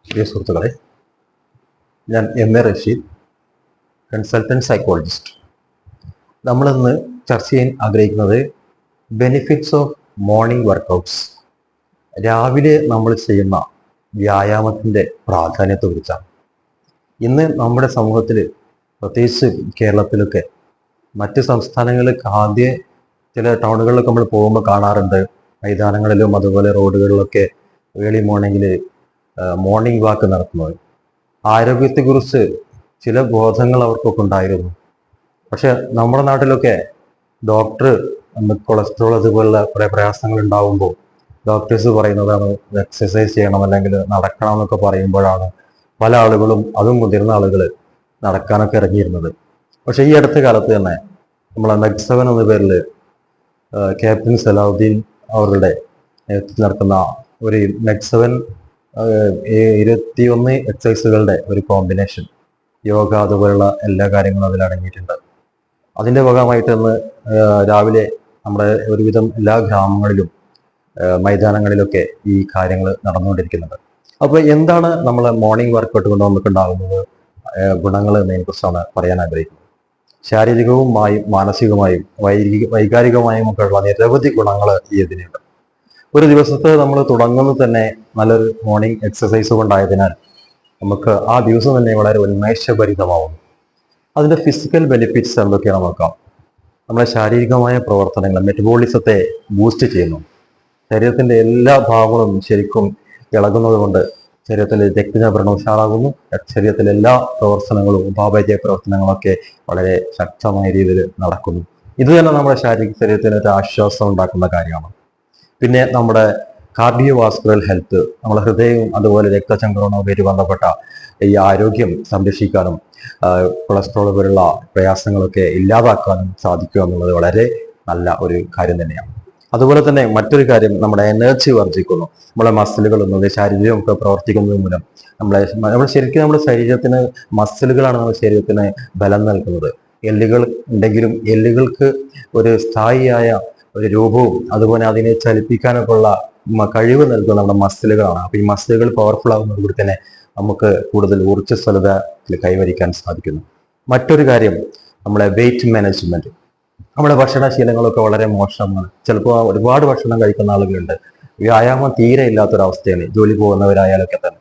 പ്രിയ സുഹൃത്തുക്കളെ, ഞാൻ MA. Rasheed, consultant psychologist. നമ്മളിന്ന് ചർച്ച ചെയ്യാൻ ആഗ്രഹിക്കുന്നത് ബെനിഫിറ്റ്സ് ഓഫ് മോർണിംഗ് വർക്കൗട്ട്സ്. രാവിലെ നമ്മൾ ചെയ്യുന്ന വ്യായാമത്തിൻ്റെ പ്രാധാന്യത്തെക്കുറിച്ചാണ്. ഇന്ന് നമ്മുടെ സമൂഹത്തിൽ, പ്രത്യേകിച്ച് കേരളത്തിലൊക്കെ, മറ്റ് സംസ്ഥാനങ്ങളിലൊക്കെ ചില ടൗണുകളിലൊക്കെ നമ്മൾ പോകുമ്പോൾ കാണാറുണ്ട്, മൈതാനങ്ങളിലും അതുപോലെ റോഡുകളിലൊക്കെ ഏർലി മോർണിംഗ് വാക്ക് നടത്തുന്നത്. ആരോഗ്യത്തെക്കുറിച്ച് ചില ബോധങ്ങൾ അവർക്കൊക്കെ ഉണ്ടായിരുന്നു. പക്ഷെ നമ്മുടെ നാട്ടിലൊക്കെ ഡോക്ടർ കൊളസ്ട്രോൾ അതുപോലുള്ള കുറേ പ്രയാസങ്ങൾ ഉണ്ടാകുമ്പോൾ ഡോക്ടേഴ്സ് പറയുന്നതാണ് എക്സസൈസ് ചെയ്യണം അല്ലെങ്കിൽ നടക്കണം എന്നൊക്കെ പറയുമ്പോഴാണ് പല ആളുകളും, അതും മുതിർന്ന ആളുകൾ, നടക്കാനൊക്കെ ഇറങ്ങിയിരുന്നത്. പക്ഷെ ഈ അടുത്ത കാലത്ത് തന്നെ നമ്മളെ മെഡ്7 എന്ന പേരിൽ ക്യാപ്റ്റൻ സലാഹുദ്ദീൻ അവരുടെ നേതൃത്വത്തിൽ നടക്കുന്ന ഒരു മെഡ്7 21 എക്സസൈസുകളുടെ ഒരു കോമ്പിനേഷൻ, യോഗ അതുപോലുള്ള എല്ലാ കാര്യങ്ങളും അതിൽ അടങ്ങിയിട്ടുണ്ട്. അതിൻ്റെ ഭാഗമായിട്ട് ഇന്ന് രാവിലെ നമ്മുടെ ഒരുവിധം എല്ലാ ഗ്രാമങ്ങളിലും മൈതാനങ്ങളിലൊക്കെ ഈ കാര്യങ്ങൾ നടന്നുകൊണ്ടിരിക്കുന്നുണ്ട്. അപ്പോൾ എന്താണ് നമ്മളെ മോർണിംഗ് വർക്കൗട്ട് കൊണ്ട് നമുക്ക് ഉണ്ടാകുന്നത് ഗുണങ്ങൾ എന്നതിനെക്കുറിച്ചാണ് പറയാൻ ആഗ്രഹിക്കുന്നത്. ശാരീരികവുമായും മാനസികമായും വൈകാരികമായും ഒക്കെ ഉള്ള നിരവധി ഗുണങ്ങൾ ഇതിനുണ്ട്. ഒരു ദിവസത്തെ നമ്മൾ തുടങ്ങുന്നത് തന്നെ നല്ലൊരു മോർണിംഗ് എക്സസൈസ് കൊണ്ടായതിനാൽ നമുക്ക് ആ ദിവസം തന്നെ വളരെ ഉന്മേഷഭരിതമാവുന്നു. അതിൻ്റെ ഫിസിക്കൽ ബെനിഫിറ്റ്സ് എന്തൊക്കെയാണ് നോക്കാം. നമ്മളെ ശാരീരികമായ പ്രവർത്തനങ്ങൾ, മെറ്റബോളിസത്തെ ബൂസ്റ്റ് ചെയ്യുന്നു. ശരീരത്തിൻ്റെ എല്ലാ ഭാഗങ്ങളും ശരിക്കും ഇളകുന്നത് കൊണ്ട് ശരീരത്തിലെ രക്തചംക്രമണം ഉഷാറാകുന്നു. ശരീരത്തിലെ എല്ലാ പ്രവർത്തനങ്ങളും, ഉപാപചയ പ്രവർത്തനങ്ങളൊക്കെ വളരെ ശക്തമായ രീതിയിൽ നടക്കുന്നു. ഇത് തന്നെ നമ്മുടെ ശരീരത്തിന് ഒരു ആശ്വാസം ഉണ്ടാക്കുന്ന കാര്യമാണ്. പിന്നെ നമ്മുടെ കാർഡിയോവാസ്കുലർ ഹെൽത്ത്, നമ്മുടെ ഹൃദയവും അതുപോലെ രക്തചംക്രമണവുമായിട്ട് ബന്ധപ്പെട്ട ഈ ആരോഗ്യം സംരക്ഷിക്കാനും കൊളസ്ട്രോൾ പോലുള്ള പ്രയാസങ്ങളൊക്കെ ഇല്ലാതാക്കാനും സാധിക്കുക എന്നുള്ളത് വളരെ നല്ല ഒരു കാര്യം തന്നെയാണ്. അതുപോലെ തന്നെ മറ്റൊരു കാര്യം, നമ്മുടെ എനർജി വർദ്ധിക്കുന്നു. നമ്മുടെ മസിലുകൾ എന്നത് ശരീരമൊക്കെ പ്രവർത്തിക്കുന്നത് മൂലം ശരിക്കും നമ്മുടെ ശരീരത്തിന് മസിലുകളാണ് നമ്മുടെ ശരീരത്തിന് ബലം നൽകുന്നത്. എല്ലുകൾ ഉണ്ടെങ്കിലും എല്ലുകൾക്ക് ഒരു സ്ഥായിയായ ഒരു രൂപവും അതുപോലെ അതിനെ ചലിപ്പിക്കാനൊക്കെ ഉള്ള കഴിവ് നൽകുന്ന നമ്മുടെ മസിലുകളാണ്. അപ്പൊ ഈ മസിലുകൾ പവർഫുൾ ആകുന്നതോടുകൂടി തന്നെ നമുക്ക് കൂടുതൽ ഊർജ്ജസ്വലത കൈവരിക്കാൻ സാധിക്കുന്നു. മറ്റൊരു കാര്യം, നമ്മുടെ വെയിറ്റ് മാനേജ്മെന്റ്. നമ്മുടെ ഭക്ഷണശീലങ്ങളൊക്കെ വളരെ മോശമാണ്. ചിലപ്പോൾ ഒരുപാട് ഭക്ഷണം കഴിക്കുന്ന ആളുകളുണ്ട്. വ്യായാമം തീരെ ഇല്ലാത്തൊരവസ്ഥയാണ്. ജോലി പോകുന്നവരായാലൊക്കെ തന്നെ,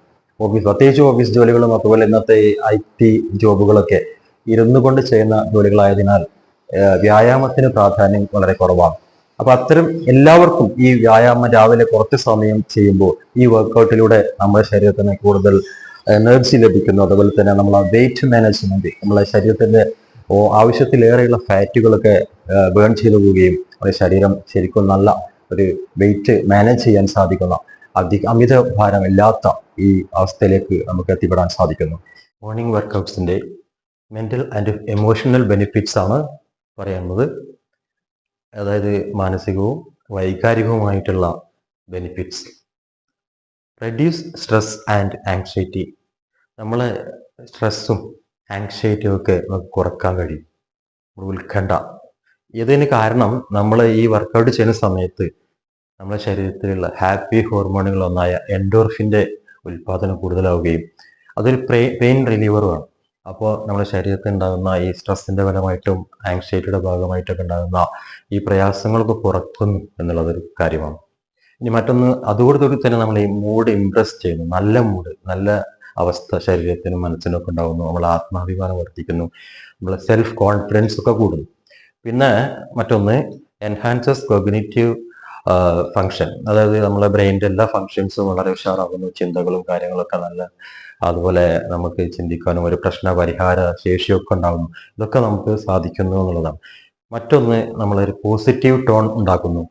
പ്രത്യേകിച്ച് ഓഫീസ് ജോലികളും അതുപോലെ ഇന്നത്തെ IT ജോബുകളൊക്കെ ഇരുന്നു കൊണ്ട് ചെയ്യുന്ന ജോലികളായതിനാൽ വ്യായാമത്തിന് പ്രാധാന്യം വളരെ കുറവാണ്. അപ്പൊ അത്തരം എല്ലാവർക്കും ഈ വ്യായാമം രാവിലെ കുറച്ച് സമയം ചെയ്യുമ്പോൾ ഈ വർക്കൗട്ടിലൂടെ നമ്മുടെ ശരീരത്തിന് കൂടുതൽ എനർജി ലഭിക്കുന്നു. അതുപോലെ തന്നെ നമ്മളെ വെയിറ്റ് മാനേജ്മെന്റ്, നമ്മളെ ശരീരത്തിന്റെ ആവശ്യത്തിലേറെയുള്ള ഫാറ്റുകളൊക്കെ ബേൺ ചെയ്തു പോവുകയും നമ്മുടെ ശരീരം ശരിക്കും നല്ല ഒരു വെയിറ്റ് മാനേജ് ചെയ്യാൻ സാധിക്കുന്ന, അമിത ഭാരം ഇല്ലാത്ത ഈ അവസ്ഥയിലേക്ക് നമുക്ക് എത്തിപ്പെടാൻ സാധിക്കുന്നു. മോർണിംഗ് വർക്കൗട്ട്സിന്റെ മെന്റൽ ആൻഡ് എമോഷണൽ ബെനിഫിറ്റ്സ് ആണ് പറയുന്നത്. അതായത് മാനസികവും വൈകാരികവുമായിട്ടുള്ള benefits. Reduce stress and anxiety. നമ്മളെ സ്ട്രെസ്സും ആങ്സൈറ്റിയും ഒക്കെ നമുക്ക് കുറക്കാൻ കഴിയും. ഉത്കണ്ഠ. ഇതിന് കാരണം നമ്മൾ ഈ വർക്കൗട്ട് ചെയ്യുന്ന സമയത്ത് നമ്മുടെ ശരീരത്തിലുള്ള ഹാപ്പി ഹോർമോണുകളൊന്നായ എൻഡോർഫിൻ്റെ ഉൽപ്പാദനം കൂടുതലാവുകയും അതൊരു പെയിൻ റിലീവറുമാണ്. അപ്പോൾ നമ്മുടെ ശരീരത്തിൽ ഉണ്ടാകുന്ന ഈ സ്ട്രെസ്സിൻ്റെ ഫലമായിട്ടും ആങ്സൈറ്റിയുടെ ഭാഗമായിട്ടൊക്കെ ഉണ്ടാകുന്ന ഈ പ്രയാസങ്ങളൊക്കെ കുറക്കുന്നു എന്നുള്ളതൊരു കാര്യമാണ്. ഇനി മറ്റൊന്ന്, അതോടുകൂടി തന്നെ നമ്മൾ ഈ മൂഡ് ഇംപ്രസ് ചെയ്യുന്നു. നല്ല മൂഡ്, നല്ല അവസ്ഥ ശരീരത്തിനും മനസ്സിനും ഒക്കെ ഉണ്ടാകുന്നു. നമ്മളെ ആത്മാഭിമാനം വർദ്ധിക്കുന്നു. നമ്മളെ സെൽഫ് കോൺഫിഡൻസ് ഒക്കെ കൂടുന്നു. പിന്നെ മറ്റൊന്ന്, എൻഹാൻസസ് കോഗ്നിറ്റീവ് ഫങ്ഷൻ. അതായത് നമ്മളെ ബ്രെയിനിൻ്റെ എല്ലാ ഫങ്ഷൻസും വളരെ ഉഷാറാകുന്നു. ചിന്തകളും കാര്യങ്ങളൊക്കെ നല്ല, അതുപോലെ നമുക്ക് ചിന്തിക്കാനും ഒരു പ്രശ്ന പരിഹാര ശേഷിയൊക്കെ ഉണ്ടാകുന്നു. ഇതൊക്കെ നമുക്ക് സാധിക്കുന്നു എന്നുള്ളതാണ്. മറ്റൊന്ന്, നമ്മളൊരു പോസിറ്റീവ് ടോൺ ഉണ്ടാക്കുന്നു.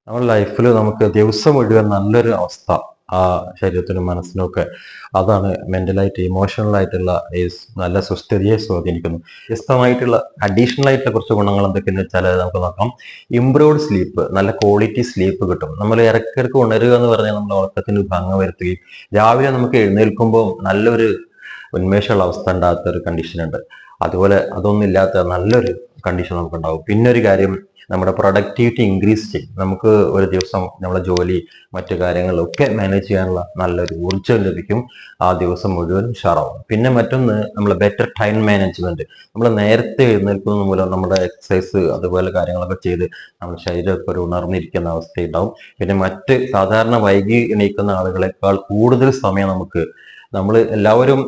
നമ്മുടെ ലൈഫിൽ നമുക്ക് ദിവസം മുഴുവൻ നല്ലൊരു അവസ്ഥ ആ ശരീരത്തിനും മനസ്സിനും ഒക്കെ, അതാണ് മെന്റലായിട്ട് ഇമോഷണൽ ആയിട്ടുള്ള ഈ നല്ല സുസ്ഥിതിയെ സ്വാധീനിക്കുന്നു. വ്യത്യസ്തമായിട്ടുള്ള അഡീഷണൽ ആയിട്ടുള്ള കുറച്ച് ഗുണങ്ങൾ എന്തൊക്കെയെന്ന് വെച്ചാൽ നമുക്ക് നോക്കാം. ഇംപ്രൂവ്ഡ് സ്ലീപ്പ്, നല്ല ക്വാളിറ്റി സ്ലീപ്പ് കിട്ടും. നമ്മൾ ഇടയ്ക്കിടയ്ക്ക് ഉണരുക എന്ന് പറഞ്ഞാൽ നമ്മുടെ ഉറക്കത്തിന് ഭംഗം വരുത്തുകയും രാവിലെ നമുക്ക് എഴുന്നേൽക്കുമ്പോൾ നല്ലൊരു ഉന്മേഷമുള്ള അവസ്ഥ ഉണ്ടാകാത്ത ഒരു കണ്ടീഷൻ ഉണ്ട്. അതുപോലെ അതൊന്നും ഇല്ലാത്ത നല്ലൊരു കണ്ടീഷൻ നമുക്കുണ്ടാവും. പിന്നെ ഒരു കാര്യം, നമ്മുടെ പ്രൊഡക്ടിവിറ്റി ഇൻക്രീസ് ചെയ്യും. നമുക്ക് ഒരു ദിവസം നമ്മളെ ജോലി മറ്റു കാര്യങ്ങളിലൊക്കെ മാനേജ് ചെയ്യാനുള്ള നല്ലൊരു ഊർജ്ജം ലഭിക്കും. ആ ദിവസം മുഴുവൻ ഉഷാറാവും. പിന്നെ മറ്റൊന്ന് നമ്മൾ ബെറ്റർ ടൈം മാനേജ്മെന്റ്. നമ്മൾ നേരത്തെ എഴുന്നേൽക്കുന്നത് മൂലം നമ്മുടെ എക്സസൈസ് അതുപോലെ കാര്യങ്ങളൊക്കെ ചെയ്ത് നമ്മുടെ ശരീരമൊക്കെ ഒരു ഉണർന്നിരിക്കുന്ന അവസ്ഥയുണ്ടാവും. പിന്നെ മറ്റ് സാധാരണ വൈകി എണീക്കുന്ന ആളുകളെക്കാൾ കൂടുതൽ സമയം നമ്മൾ എല്ലാവരും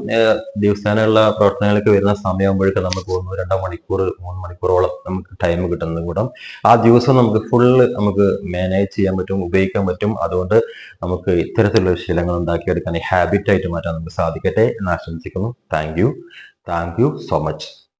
ദിവസേനയുള്ള പ്രവർത്തനങ്ങൾക്ക് വരുന്ന സമയമാകുമ്പോഴേക്ക് നമുക്ക് 1-2 മണിക്കൂർ 3 മണിക്കൂറോളം നമുക്ക് ടൈം കിട്ടുന്നത് കൂടെ ആ ദിവസം നമുക്ക് ഫുള്ള് നമുക്ക് മാനേജ് ചെയ്യാൻ പറ്റും, ഉപയോഗിക്കാൻ പറ്റും. അതുകൊണ്ട് നമുക്ക് ഇത്തരത്തിലുള്ള ശീലങ്ങൾ ഉണ്ടാക്കിയെടുക്കാൻ ഹാബിറ്റായിട്ട് മാറ്റാൻ നമുക്ക് സാധിക്കട്ടെ എന്ന് ആശംസിക്കുന്നു. Thank you so much.